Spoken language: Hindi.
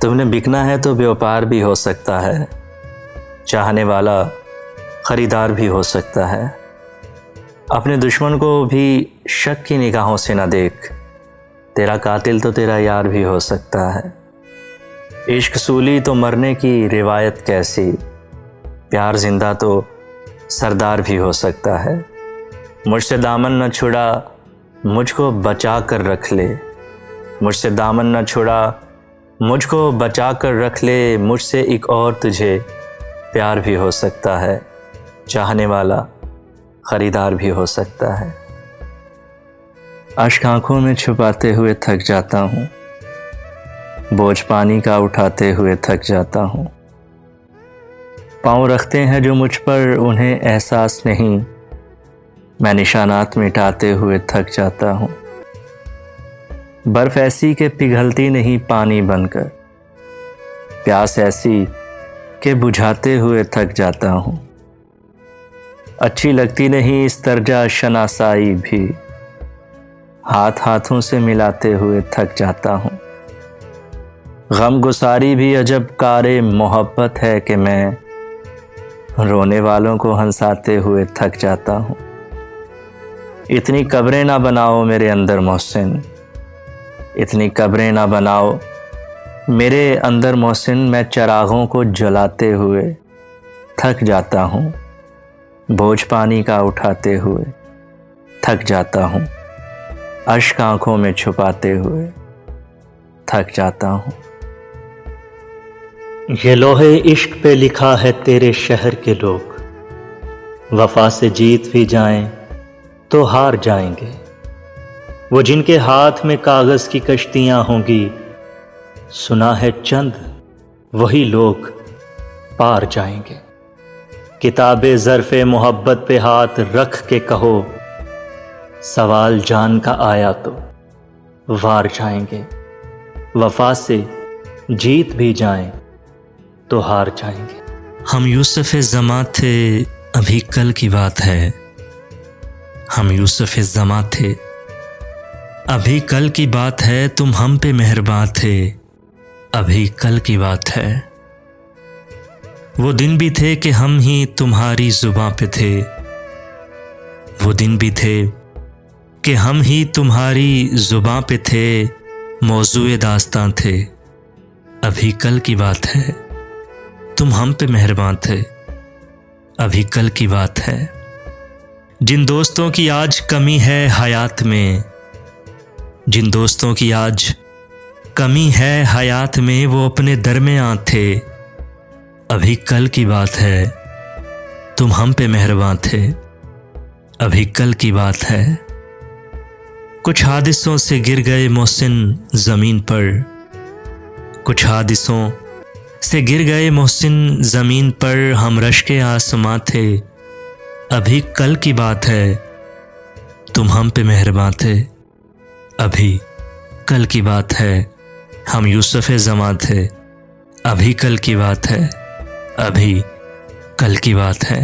तुमने बिकना है तो व्यापार भी हो सकता है, चाहने वाला खरीदार भी हो सकता है। अपने दुश्मन को भी शक की निगाहों से न देख, तेरा कातिल तो तेरा यार भी हो सकता है। इश्क सूली तो मरने की रिवायत कैसी, प्यार जिंदा तो सरदार भी हो सकता है। मुझसे दामन न छुड़ा, मुझको बचा कर रख ले, मुझसे दामन न छुड़ा, मुझको बचा कर रख ले। मुझसे एक और तुझे प्यार भी हो सकता है, चाहने वाला खरीदार भी हो सकता है। अश्क आंखों में छुपाते हुए थक जाता हूँ, बोझ पानी का उठाते हुए थक जाता हूँ। पाँव रखते हैं जो मुझ पर उन्हें एहसास नहीं, मैं निशानात मिटाते हुए थक जाता हूँ। बर्फ ऐसी कि पिघलती नहीं पानी बनकर, प्यास ऐसी कि बुझाते हुए थक जाता हूँ। अच्छी लगती नहीं इस तर्जा शनासाई भी, हाथ हाथों से मिलाते हुए थक जाता हूँ। गम गुसारी भी अजब कारे मोहब्बत है कि मैं रोने वालों को हंसाते हुए थक जाता हूँ। इतनी कब्रें ना बनाओ मेरे अंदर मोहसिन, इतनी कब्रें ना बनाओ मेरे अंदर मोहसिन, मैं चिरागों को जलाते हुए थक जाता हूँ। बोझ पानी का उठाते हुए थक जाता हूँ, अश्क आंखों में छुपाते हुए थक जाता हूँ। ये लोहे इश्क पे लिखा है तेरे शहर के लोग, वफा से जीत भी जाएं तो हार जाएंगे। वो जिनके हाथ में कागज की कश्तियां होंगी, सुना है चंद वही लोग पार जाएंगे। किताबे ज़र्फ़े मोहब्बत पे हाथ रख के कहो, सवाल जान का आया तो वार जाएंगे। वफा से जीत भी जाएं तो हार जाएंगे। हम यूसुफ ज़मा थे, अभी कल की बात है। हम यूसुफ ज़मा थे, अभी कल की बात है। तुम हम पे मेहरबान थे, अभी कल की बात है। वो दिन भी थे कि हम ही तुम्हारी जुबां पे थे, वो दिन भी थे कि हम ही तुम्हारी जुबां पे थे। मौजूए दास्तां थे, अभी कल की बात है। तुम हम पे मेहरबान थे, अभी कल की बात है। जिन दोस्तों की आज कमी है हयात में, जिन दोस्तों की आज कमी है हयात में, वो अपने दरमियां थे, अभी कल की बात है। तुम हम पे मेहरबान थे, अभी कल की बात है। कुछ हादिसों से गिर गए मोहसिन ज़मीन पर, कुछ हादिसों से गिर गए मोहसिन ज़मीन पर। हम रश्के आसमां थे, अभी कल की बात है। तुम हम पे मेहरबान थे, अभी कल की बात है। हम यूसुफ ज़मा थे, अभी कल की बात है, अभी कल की बात है।